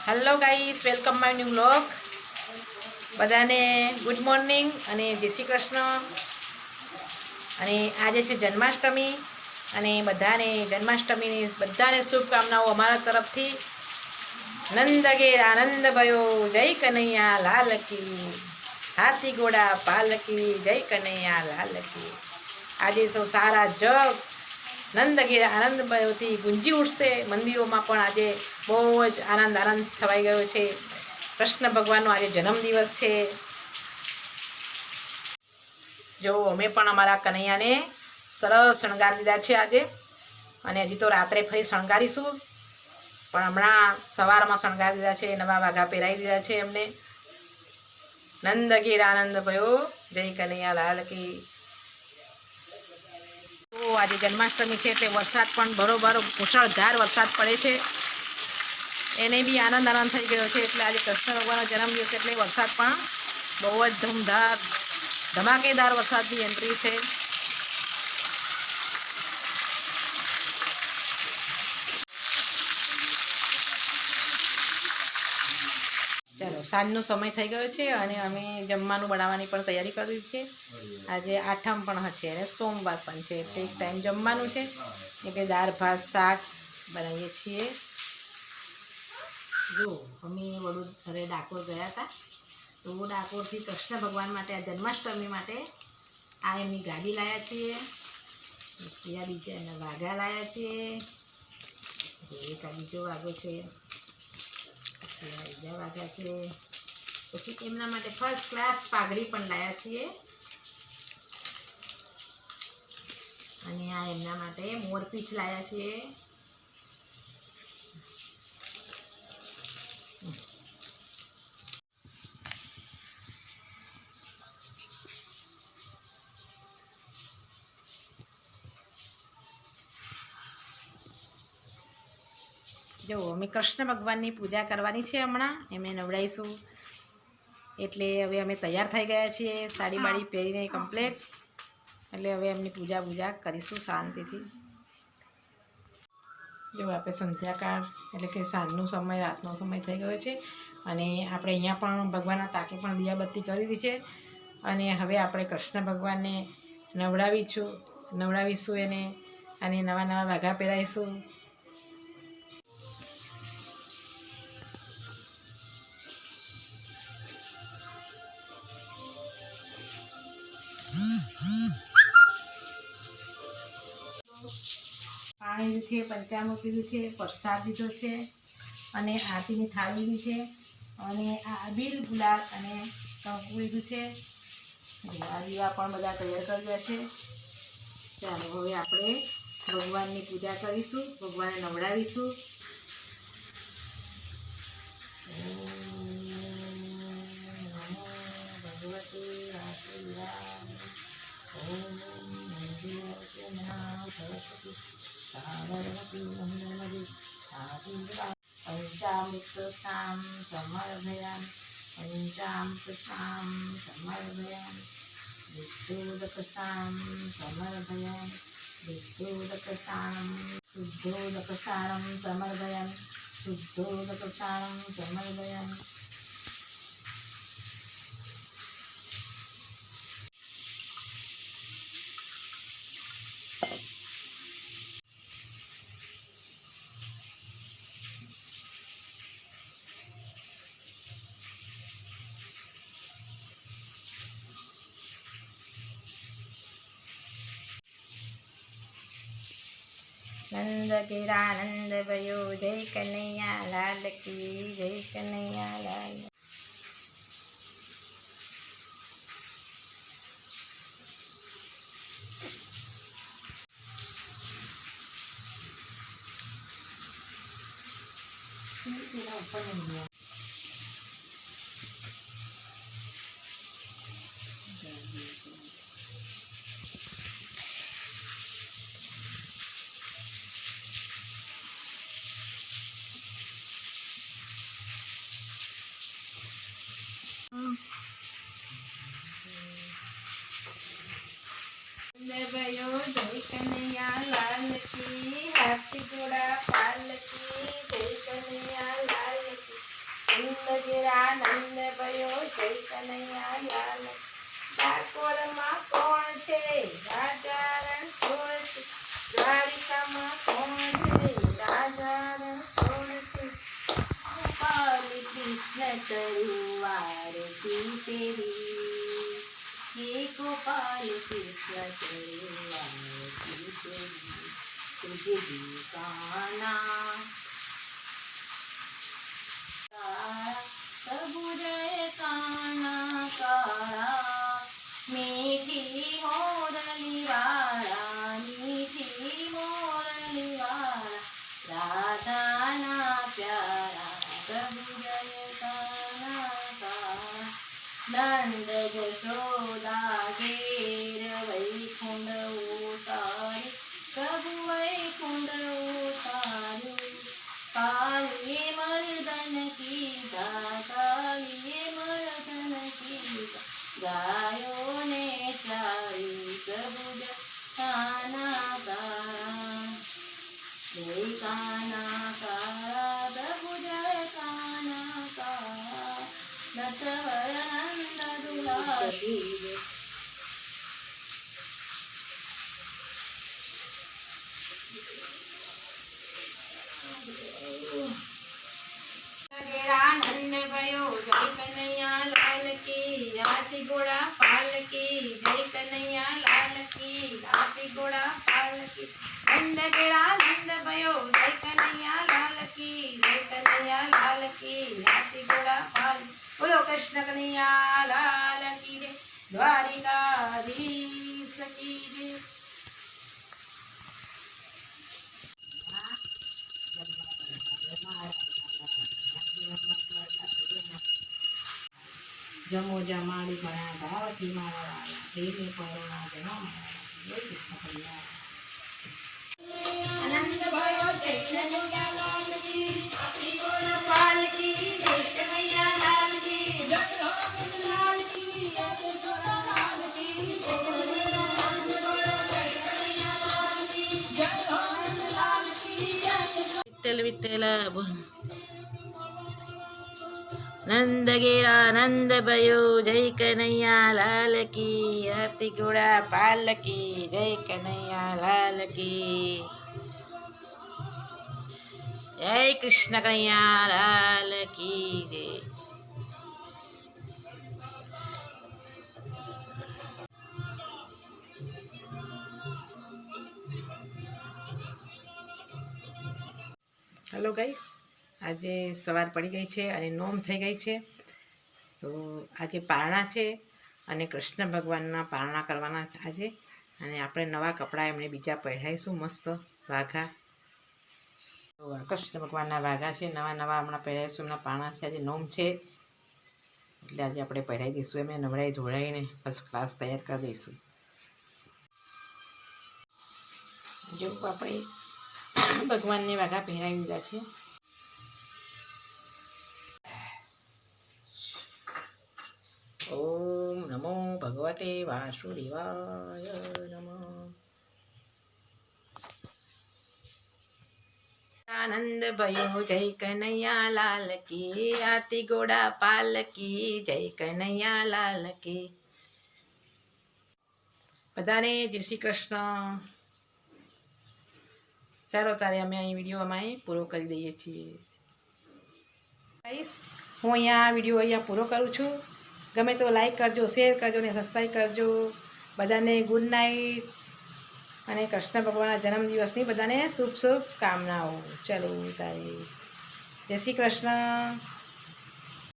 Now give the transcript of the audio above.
Hello guys, welcome my new vlog. बधाने good morning અને જય શ્રી કૃષ્ણ। અને આજે છે જન્માષ્ટમી અને બધાને જન્માષ્ટમીની બધાને શુભકામનાઓ અમારા તરફથી। નંદ ઘેર આનંદ ભયો, જય કનૈયા લાલ કી, હાથી ઘોડા પાલકી, જય કનૈયા લાલ કી। આજે તો સારા જગ નંદ ઘેર આનંદ ભયોથી ગુંજી ઉઠશે। મંદિરોમાં પણ આજે બહુ જ આનંદ છવાઈ ગયો છે। કૃષ્ણ ભગવાનનો આજે જન્મદિવસ છે। જો અમે પણ અમારા કનૈયાને સરસ શણગારી દીધા છે આજે, અને હજી તો રાત્રે ફરી શણગારીશું, પણ હમણાં સવારમાં શણગારી દીધા છે। નવા વાઘા પહેરાવી દીધા છે એમને। નંદ ઘેર આનંદ ભયો, જય કનૈયા લાલ કી। તો આજે જન્માષ્ટમી છે એટલે વરસાદ પણ બરોબર મુશળધાર વરસાદ પડે છે, એને બી આનંદ થઈ ગયો છે। એટલે આજે કૃષ્ણ ભગવાનનો જન્મદિવસ એટલે વરસાદ પણ બહુ જ ધમાકેદાર વરસાદની એન્ટ્રી છે। ચાલો, સાંજનો સમય થઈ ગયો છે અને અમે જમવાનું બનાવવાની પણ તૈયારી કરી છે। આજે આઠમ પણ હશે અને સોમવાર પણ છે, એટલે એક ટાઈમ જમવાનું છે, એટલે દાળ ભાત શાક બનાવીએ છીએ। જો અમે વડોદરા ડાકોર ગયા હતા, તો ડાકોરથી કૃષ્ણ ભગવાન માટે આ જન્માષ્ટમી માટે આ એમની ગાડી લાવ્યા છીએ। પછી આ બીજા એના વાઘા લાવ્યા છીએ, એક આ બીજો વાઘો છે, પછી આ બીજા વાઘા છે, પછી એમના માટે ફર્સ્ટ ક્લાસ પાઘડી પણ લાવ્યા છીએ, અને આ એમના માટે મોરપીંછ લાવ્યા છીએ। જો અમે કૃષ્ણ ભગવાનની પૂજા કરવાની છે, હમણાં એમને નવડાવીશું, એટલે હવે અમે તૈયાર થઈ ગયા છીએ, સાડી બાડી પહેરીને કમ્પ્લેટ, એટલે હવે એમની પૂજા કરીશું શાંતિથી। જો આપણે સંધ્યાકાળ એટલે કે સાંજનો સમય, રાતનો સમય થઈ ગયો છે, અને આપણે અહીંયા પણ ભગવાનના તાકે પણ દિયાબત્તી કરી દીધી છે, અને હવે આપણે કૃષ્ણ ભગવાનને નવડાવીશું એને, અને નવા નવા વાઘા પહેરાવીશું। પાણી લીધું છે, પંચામૃત લીધું છે, પ્રસાદ લીધો છે, અને આરતીની થાળી લીધી છે, અને આ બીલ ગુલાબ અને કંકુ લીધું છે। આ દીવા પણ બધા તૈયાર કરી રહ્યા છે। ચાલો, હવે આપણે ભગવાનની પૂજા કરીશું, ભગવાનને નવડાવીશું। પંચામૃતસામ સમર્પયામિ, પંચામૃતસામ સમર્પયામિ, વિષ્ણુદકસામ સમર્પયામિ, વિષ્ણુદકસામ, શુદ્ધોદકસારમ સમર્પયામિ, શુદ્ધોદકસારમ સમર્પયામિ। નંદ ઘેર આનંદ ભયો, જય કનૈયા લાલ કી, જય કનૈયા લાલ। भयो, जय कन्हैया लाल की, हाथी घोड़ा पालकी, जय कन्हैया लाल की। ઘેરા નંદ ભયો જય કનૈયા લાલ ડાકોરમાં કોણ છે રાજા રણછોડ છે દ્વારિકામાં કોણ છે રાજા રણછોડ છે ગોપાલ કૃષ્ણ તરુવારતી તેરી હે ગોપાલ કૃષ્ણ તરુવારતી તેરી तुझे दीवाना प्रभु जय काना काला मीठी मोरली वाला मीठी मोरली वाला राधा ना प्यारा प्रभु जय काना काला नंद जशोदा घेर वैकुंठ उतारे प्रभु वैकुंठ उतारो कालिये मर्दन कीधा कालिये मर्दन कीधा गायो ने चारी प्रभु जय काना कारा प्रभु जय काना कारा नटवर नंद दुलारी नंद भयो जय कन्हैया लाल की हाथी घोड़ा पाल की जय कन्हैया लाल की हाथी घोड़ा पाल की नंद गेड़ा नंद भयो जय कन्हैया लाल की जय कन्हैया लाल की हाथी घोड़ा पाल बोलो कृष्ण कन्हैया लाल की जय द्वारिकाधीश की जय जमो जमाड़ी बना गावती मारा वाला देवी परोना जनो जय कृष्ण कन्हैया आनंद भयो जय कन्हैया लाल की हाथी घोड़ा पाल की जय कन्हैया लाल की जय लाल की जय कृष्ण लाल की जय कन्हैया लाल की जय लाल की जय विठ्ठल विठ्ठल नंद गेरा नंद भयो जय कन्हैया लाल की हाथी घोड़ा पाल की जय कन्हैया लाल की जय कृष्ण कन्हैया लाल की जय हेलो गाइस આજે સવાર પડી ગઈ છે અને નોમ થઈ ગઈ છે તો આજે પારણા છે અને કૃષ્ણ ભગવાનના પારણા કરવાના છે આજે અને આપણે નવા કપડાં એમને બીજા પહેરાઈશું મસ્ત વાઘા તો કૃષ્ણ ભગવાનના વાઘા છે નવા નવા હમણાં પહેરાઈશું એમના પારણા છે આજે નોમ છે એટલે આજે આપણે પહેરાવી દઈશું એમને નવડાઈ ધોળાઈને ફર્સ્ટ ક્લાસ તૈયાર કરી દઈશું જો આપણે ભગવાનને વાઘા પહેરાવી દીધા છે ओम नमो भगवते वासुदेवाय नमः आनंद भयो जय कन्हैया लाल की हाथी घोड़ा पाल की जय कन्हैया लाल की બધાને જય શ્રી કૃષ્ણ ચાલો તારે અમે અહીં વિડીયો અમે પૂરો કરી દઈએ છીએ હું અહીંયા વિડીયો અહીંયા પૂરો કરું છું ગમે તો લાઈક કરજો શેર કરજો ને સબસ્ક્રાઈબ કરજો બધાને ગુડ નાઇટ અને કૃષ્ણ ભગવાનના જન્મદિવસની બધાને શુભ શુભ કામનાઓ ચલો તારી જય શ્રી કૃષ્ણ